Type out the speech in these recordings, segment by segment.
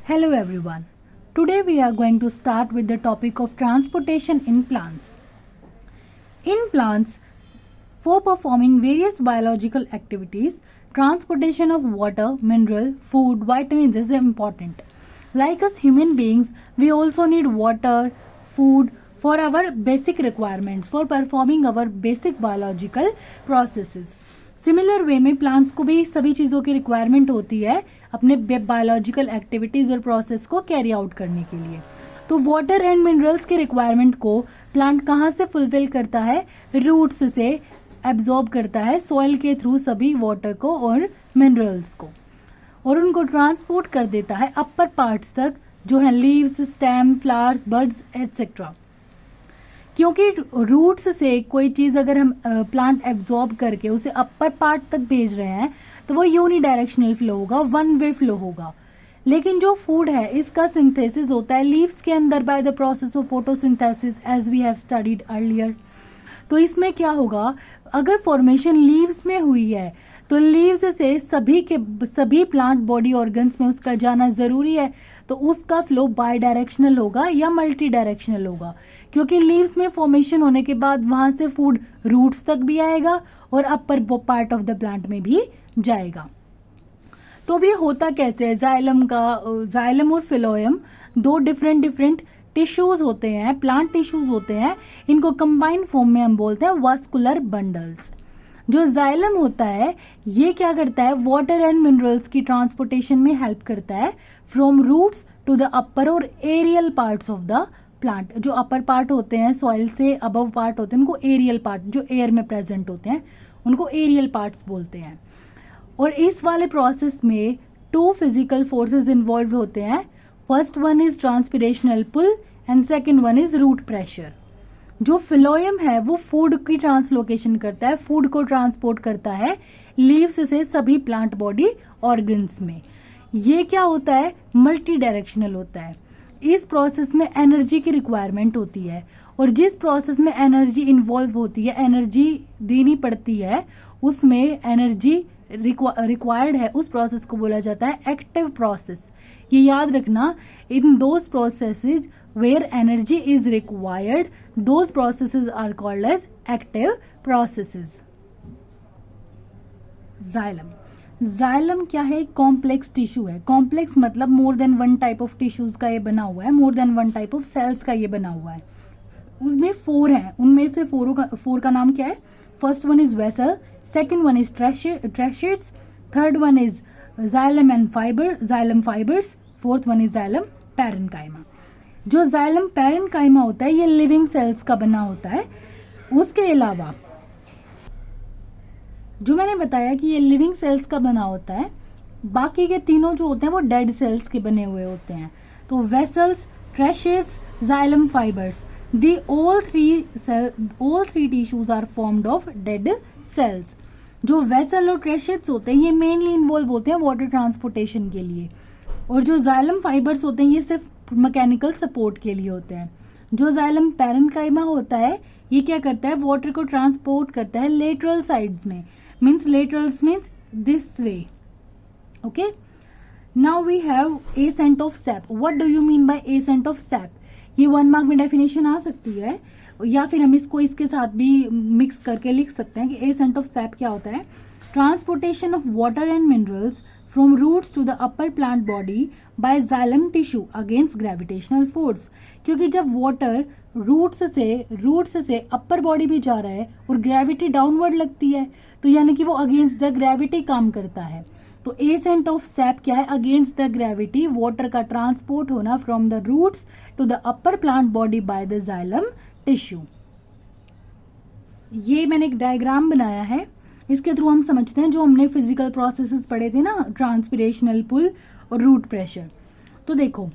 Hello everyone. Today we are going to start with the topic of transportation in plants. In plants, for performing various biological activities, transportation of water, mineral, food, vitamins is important. Like us human beings, we also need water, food for our basic requirements for performing our basic biological processes. Similar way में plants को भी सभी चीज़ों की requirement होती है अपने biological activities और प्रोसेस को कैरी आउट करने के लिए. तो वाटर एंड मिनरल्स के रिक्वायरमेंट को प्लांट कहाँ से फुलफिल करता है? रूट्स से एब्जॉर्ब करता है सॉइल के थ्रू सभी वाटर को और मिनरल्स को, और उनको ट्रांसपोर्ट कर देता है अपर पार्ट्स तक जो है leaves, stem, flowers, buds etcetera. क्योंकि रूट्स से कोई चीज़ अगर हम प्लांट एब्जॉर्ब करके उसे अपर पार्ट तक भेज रहे हैं तो वो यूनिडायरेक्शनल फ्लो होगा, वन वे फ्लो होगा. लेकिन जो फूड है इसका सिंथेसिस होता है लीव्स के अंदर by the process of photosynthesis as we have studied earlier. तो इसमें क्या होगा, अगर फॉर्मेशन लीव्स में हुई है तो लीव्स से सभी प्लांट बॉडी ऑर्गन्स में उसका जाना ज़रूरी है, तो उसका फ्लो बाई डायरेक्शनल होगा या मल्टी डायरेक्शनल होगा, क्योंकि लीव्स में फॉर्मेशन होने के बाद वहाँ से फूड रूट्स तक भी आएगा और upper part of the plant में भी जाएगा. तो भी होता कैसे है, जाइलम और फिलोयम दो डिफरेंट टिश्यूज होते हैं, प्लांट टिश्यूज होते हैं. इनको कंबाइंड फॉर्म में हम बोलते हैं वास्कुलर बंडल्स. जो जाइलम होता है ये क्या करता है, वाटर एंड मिनरल्स की ट्रांसपोर्टेशन में हेल्प करता है from roots to the upper और aerial parts of the plant. जो अपर पार्ट होते हैं सॉइल से अबव पार्ट होते हैं उनको एरियल पार्ट, जो एयर में प्रेजेंट होते हैं उनको एरियल पार्ट्स बोलते हैं. और इस वाले प्रोसेस में टू फिजिकल फोर्सेस इन्वॉल्व होते हैं. First one is transpirational pull and second one is root pressure. जो फिलोयम है वो फूड की ट्रांसलोकेशन करता है, फूड को ट्रांसपोर्ट करता है लीव्स से सभी प्लांट बॉडी ऑर्गन्स में. ये क्या होता है, मल्टी डायरेक्शनल होता है. इस प्रोसेस में एनर्जी की रिक्वायरमेंट होती है, और जिस प्रोसेस में एनर्जी इन्वॉल्व होती है, एनर्जी देनी पड़ती है, उसमें एनर्जी रिक्वायर्ड है, उस प्रोसेस को बोला जाता है एक्टिव प्रोसेस. ये याद रखना, in those processes where energy is required, those processes are called as active processes. Xylem क्या है, कॉम्प्लेक्स टिश्यू है. कॉम्प्लेक्स मतलब more than one type of tissues का ये बना हुआ है, more than one type of cells का ये बना हुआ है. उसमें 4 हैं, उनमें से 4 का नाम क्या है. First one is vessel, second one is tracheids, third one is xylem fibres, fourth one is xylem parenchyma. जो जाइलम पैरेन्काइमा होता है ये लिविंग सेल्स का बना होता है. उसके अलावा जो मैंने बताया कि ये लिविंग सेल्स का बना होता है, बाकी के तीनों जो होते हैं वो डेड सेल्स के बने हुए होते हैं. तो vessels, tracheids, xylem fibres, the all three tissues are formed of dead cells. जो वेसल और ट्रेशेट्स होते हैं ये मेनली इन्वॉल्व होते हैं वाटर ट्रांसपोर्टेशन के लिए, और जो जाइलम फाइबर्स होते हैं ये सिर्फ मैकेनिकल सपोर्ट के लिए होते हैं. जो जाइलम पैरेन्काइमा होता है ये क्या करता है, वाटर को ट्रांसपोर्ट करता है लेटरल साइड्स में, laterals means this way. Okay, now we have ascent of sap. What do you mean by ascent of sap? ये 1 मार्क में डेफिनेशन आ सकती है, या फिर हम इसको इसके साथ भी मिक्स करके लिख सकते हैं कि एसेंट ऑफ सैप क्या होता है. Transportation of water and minerals from roots to the upper plant body by xylem tissue against gravitational force. क्योंकि जब वाटर रूट्स से अपर बॉडी भी जा रहा है और ग्रेविटी डाउनवर्ड लगती है, तो यानी कि वो अगेंस्ट द ग्रेविटी काम करता है. तो एसेंट ऑफ सैप क्या है, अगेंस्ट द ग्रेविटी वाटर का ट्रांसपोर्ट होना from the roots to the upper plant body by the xylem tissue. ये मैंने एक डायग्राम बनाया है, इसके थ्रू हम समझते हैं जो हमने फिजिकल प्रोसेसेस पढ़े थे ना, ट्रांसपिरेशनल पुल और रूट प्रेशर. तो देखो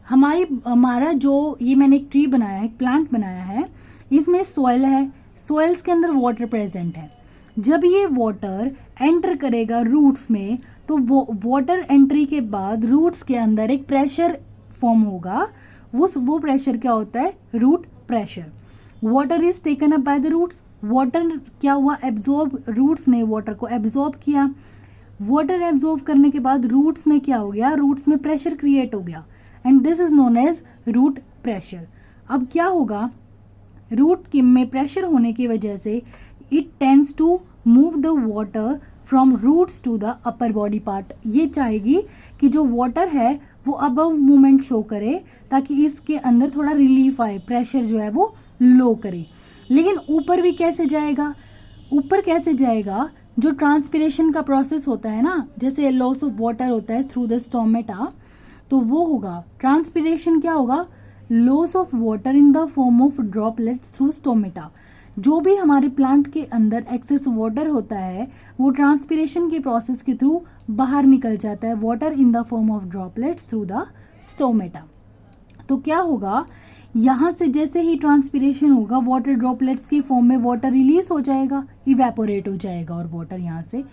हमारा जो ये मैंने एक ट्री बनाया है, एक प्लांट बनाया है, इसमें सॉइल है, सॉइल्स के अंदर वाटर प्रेजेंट है. जब ये वाटर एंटर करेगा रूट्स में तो वो वाटर एंट्री के बाद रूट्स के अंदर एक प्रेशर फॉर्म होगा. वो प्रेशर क्या होता है, root pressure. Water is taken up by the roots. Water क्या हुआ, एब्जॉर्ब, रूट्स ने वाटर को एब्जॉर्ब किया. वाटर एब्जॉर्ब करने के बाद रूट्स में क्या हो गया, रूट्स में प्रेशर क्रिएट हो गया and this is known as root pressure. अब क्या होगा, रूट में प्रेशर होने की वजह से it tends to move the water from roots to the upper body part. ये चाहेगी कि जो वाटर है वो अबव मूवमेंट शो करे ताकि इसके अंदर थोड़ा रिलीफ आए, प्रेशर जो है वो लो करे। लेकिन ऊपर भी कैसे जाएगा, ऊपर कैसे जाएगा, जो ट्रांसपिरेशन का प्रोसेस होता है ना, जैसे लॉस ऑफ वाटर होता है थ्रू द स्टोमेटा, तो वो होगा ट्रांसपिरेशन, क्या होगा, loss of water in the form of droplets through stomata. जो भी हमारे प्लांट के अंदर एक्सेस वाटर होता है वो ट्रांसपिरेशन के प्रोसेस के थ्रू बाहर निकल जाता है, water in the form of droplets through the stomata. तो क्या होगा, यहाँ से जैसे ही ट्रांसपिरेशन होगा वाटर ड्रॉपलेट्स की फॉर्म में वाटर रिलीज हो जाएगा, इवेपोरेट हो जाएगा और वाटर यहाँ से।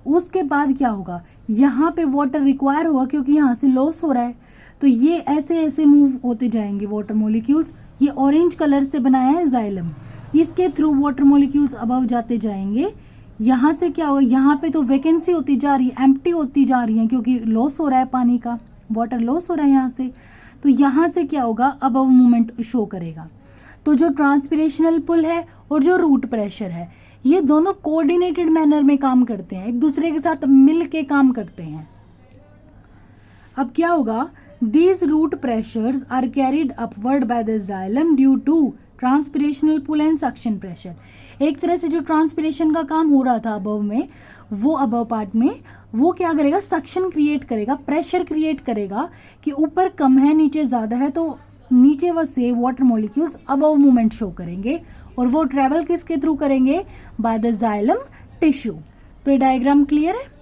उसके बाद क्या होगा, यहाँ पे वाटर रिक्वायर होगा क्योंकि यहाँ से लॉस हो रहा है, तो ये ऐसे ऐसे मूव होते जाएंगे वाटर मॉलिक्यूल्स। ये ऑरेंज कलर से बनाया है जाइलम, इसके थ्रू वाटर मॉलिक्यूल्स अबव जाते जाएंगे। यहाँ से क्या होगा, यहाँ पे तो वैकेंसी होती जा रही है, एम्प्टी होती जा रही है क्योंकि लॉस हो रहा है, पानी का वाटर लॉस हो रहा है यहाँ से। तो यहाँ से क्या होगा, अबव मूवमेंट शो करेगा। तो जो ट्रांसपिरेशनल पुल है और जो रूट प्रेशर है, ये दोनों कोऑर्डिनेटेड मैनर में काम करते हैं, एक दूसरे के साथ मिल के काम करते हैं। अब क्या होगा, these root pressures are carried upward by the xylem due to transpirational pull and suction pressure। एक तरह से जो ट्रांसपिरेशन का काम हो रहा था अबव में, वो अबव पार्ट में वो क्या करेगा, सक्शन क्रिएट करेगा, प्रेशर क्रिएट करेगा कि ऊपर कम है नीचे ज़्यादा है, तो नीचे व से water molecules above movement show करेंगे और वो ट्रेवल किसके थ्रू करेंगे, बाय द जाइलम टिश्यू। तो ये डायग्राम क्लियर है।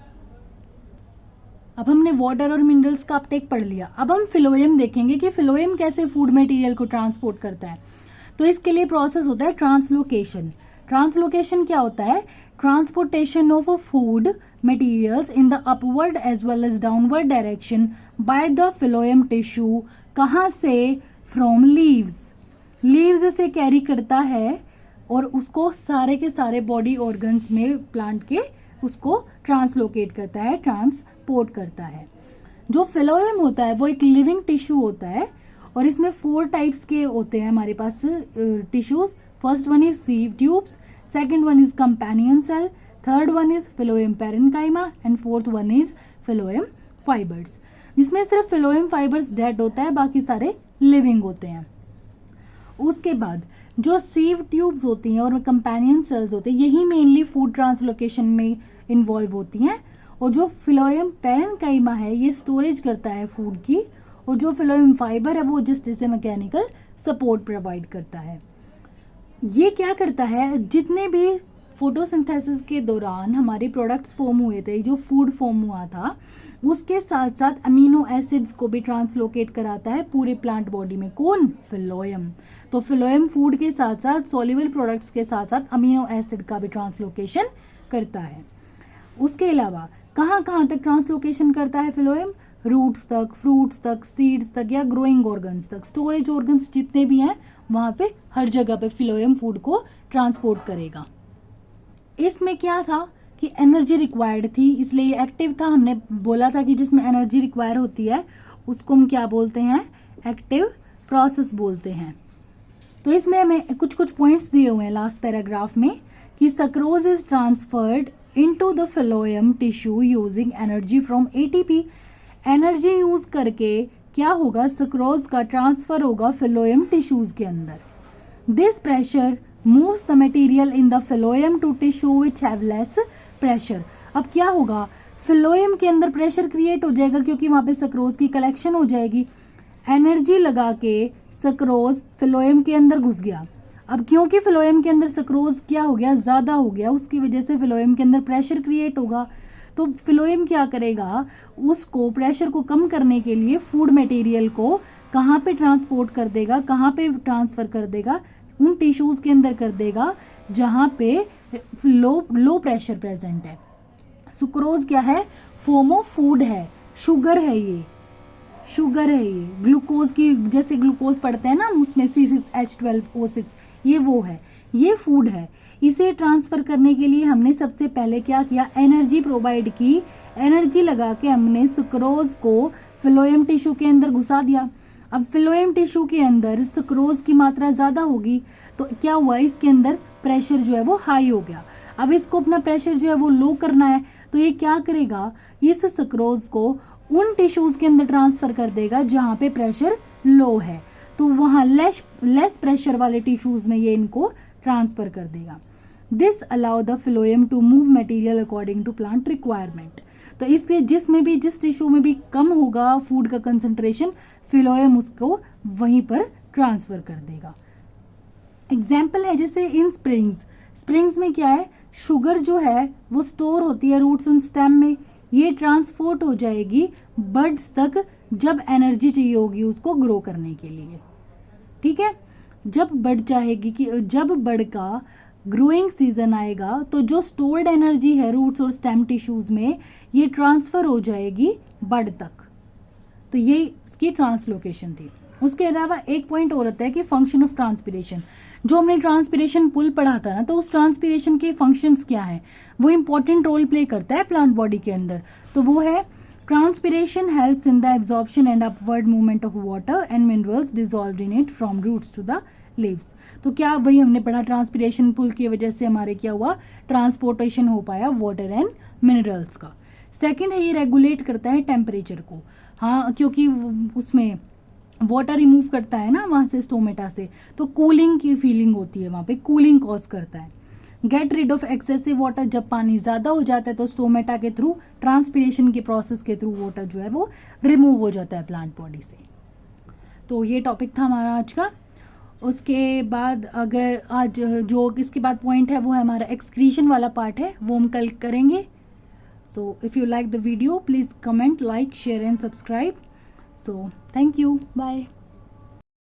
अब हमने वाटर और मिनरल्स का अपटेक पढ़ लिया, अब हम फिलोएम देखेंगे कि फिलोएम कैसे फूड मटेरियल को ट्रांसपोर्ट करता है। तो इसके लिए प्रोसेस होता है ट्रांसलोकेशन। ट्रांसलोकेशन क्या होता है, transportation of food materials in the upward as well as downward direction by the phloem tissue. कहाँ से, फ्रॉम लीव्स, लीव्स से कैरी करता है और उसको सारे के सारे बॉडी ऑर्गन्स में प्लांट के उसको ट्रांसलोकेट करता है, ट्रांसपोर्ट करता है। जो फिलोएम होता है वो एक लिविंग टिश्यू होता है और इसमें 4 टाइप्स के होते हैं हमारे पास tissues. First one is sieve tubes, second one is companion cell, third one is phloem parenchyma and fourth one is phloem fibres. जिसमें सिर्फ फिलोएम फाइबर्स डेड होता है, बाकी सारे लिविंग होते हैं। उसके बाद जो सीव ट्यूब्स होती हैं और कंपेनियन सेल्स होते हैं, यही मेनली फूड ट्रांसलोकेशन में इन्वॉल्व होती हैं। और जो फिलोएम पैरेन्काइमा है ये स्टोरेज करता है फूड की, और जो फिलोएम फाइबर है वो जस्ट इसे मैकेनिकल सपोर्ट प्रोवाइड करता है। ये क्या करता है, जितने भी फोटोसिंथेसिस के दौरान हमारे प्रोडक्ट्स फॉर्म हुए थे, जो फूड फॉर्म हुआ था, उसके साथ साथ अमीनो एसिड्स को भी ट्रांसलोकेट कराता है पूरे प्लांट बॉडी में। कौन, फिलोएम। तो फिलोएम फूड के साथ साथ सॉल्युबल प्रोडक्ट्स के साथ साथ अमीनो एसिड का भी ट्रांसलोकेशन करता है। उसके अलावा कहाँ कहाँ तक ट्रांसलोकेशन करता है फिलोएम, रूट्स तक, फ्रूट्स तक, सीड्स तक या ग्रोइंग ऑर्गन्स तक। स्टोरेज ऑर्गन्स जितने भी हैं वहाँ पे हर जगह पे फिलोएम फूड को ट्रांसपोर्ट करेगा। इसमें क्या था कि एनर्जी रिक्वायर्ड थी, इसलिए ये एक्टिव था। हमने बोला था कि जिसमें एनर्जी रिक्वायर होती है उसको हम क्या बोलते हैं, एक्टिव प्रोसेस बोलते हैं। तो इसमें हमें कुछ कुछ पॉइंट्स दिए हुए हैं लास्ट पैराग्राफ में कि sucrose is transferred into the phloem tissue using energy from ATP. Energy use करके क्या होगा, सक्रोज का ट्रांसफर होगा फिलोएम टिश्यूज के अंदर। This pressure moves the material in the phloem to tissue which have less pressure. अब क्या होगा, फिलोएम के अंदर प्रेशर क्रिएट हो जाएगा क्योंकि वहां पे सक्रोज की कलेक्शन हो जाएगी। एनर्जी लगा के सक्रोज फिलोएम के अंदर घुस गया। अब क्योंकि फिलोएम के अंदर सक्रोज क्या हो गया, ज्यादा हो गया, उसकी वजह से फिलोएम के अंदर प्रेशर क्रिएट होगा। तो फिलोएम क्या करेगा, उसको प्रेशर को कम करने के लिए फूड मटेरियल को कहाँ पे ट्रांसपोर्ट कर देगा, कहाँ पे ट्रांसफर कर देगा, उन टिश्यूज के अंदर कर देगा जहाँ पे लो प्रेशर प्रेजेंट है। सुक्रोज क्या है, फॉर्म ऑफ फूड है, शुगर है, ये शुगर है, ये ग्लूकोज की, जैसे ग्लूकोज पढ़ते हैं ना उसमें C6H12O6, ये वो है, ये फूड है। इसे ट्रांसफ़र करने के लिए हमने सबसे पहले क्या किया, एनर्जी प्रोवाइड की। एनर्जी लगा के हमने सुक्रोज को फ्लोएम टिश्यू के अंदर घुसा दिया। अब फ्लोएम टिश्यू के अंदर सुक्रोज की मात्रा ज़्यादा होगी, तो क्या हुआ, इसके अंदर प्रेशर जो है वो हाई हो गया। अब इसको अपना प्रेशर जो है वो लो करना है, तो ये क्या करेगा, इस सुक्रोज को उन टिश्यूज़ के अंदर ट्रांसफ़र कर देगा जहाँ पे प्रेशर लो है, तो वहाँ लेस प्रेशर वाले टिश्यूज़ में ये इनको ट्रांसफ़र कर देगा। This allow the phloem to move material according to plant requirement. तो इससे जिस टिश्यू में भी कम होगा फूड का कंसंट्रेशन, फ्लोएम उसको वहीं पर ट्रांसफ़र कर देगा। एग्जाम्पल है जैसे इन स्प्रिंग्स में क्या है, शुगर जो है वो स्टोर होती है रूट्स एंड स्टेम में, ये ट्रांसपोर्ट हो जाएगी बड्स तक जब एनर्जी चाहिए होगी उसको ग्रो करने के लिए। ठीक है, जब बड का ग्रोइंग सीजन आएगा तो जो स्टोर्ड एनर्जी है रूट्स और स्टेम टिश्यूज में, ये ट्रांसफर हो जाएगी बड तक। तो ये इसकी ट्रांसलोकेशन थी। उसके अलावा एक पॉइंट और आता है कि फंक्शन ऑफ ट्रांसपिरेशन। जो हमने ट्रांसपिरेशन पुल पढ़ा था ना, तो उस ट्रांसपिरेशन के फंक्शंस क्या हैं, वो इंपॉर्टेंट रोल प्ले करता है प्लांट बॉडी के अंदर। तो वो है, transpiration helps in the absorption and upward movement of water and minerals dissolved in it from roots to the leaves. तो क्या वही हमने पढ़ा, ट्रांसपिरेशन पुल की वजह से हमारे क्या हुआ, ट्रांसपोर्टेशन हो पाया वाटर एंड मिनरल्स का। सेकंड है, ये रेगुलेट करता है टेम्परेचर को। हाँ, क्योंकि उसमें वाटर रिमूव करता है ना वहाँ से, स्टोमेटा से, तो कूलिंग की फीलिंग होती है, वहाँ पे कूलिंग कॉज करता है। Get rid of excessive water, जब पानी ज़्यादा हो जाता है तो स्टोमेटा के थ्रू, ट्रांसपिरेशन के प्रोसेस के थ्रू वाटर जो है वो रिमूव हो जाता है प्लांट बॉडी से। तो ये टॉपिक था हमारा आज का। उसके बाद अगर आज जो इसके बाद पॉइंट है वो है हमारा एक्सक्रीशन वाला पार्ट है, वो हम कल करेंगे। So if you like the video, please comment, like, share and subscribe. So thank you. Bye.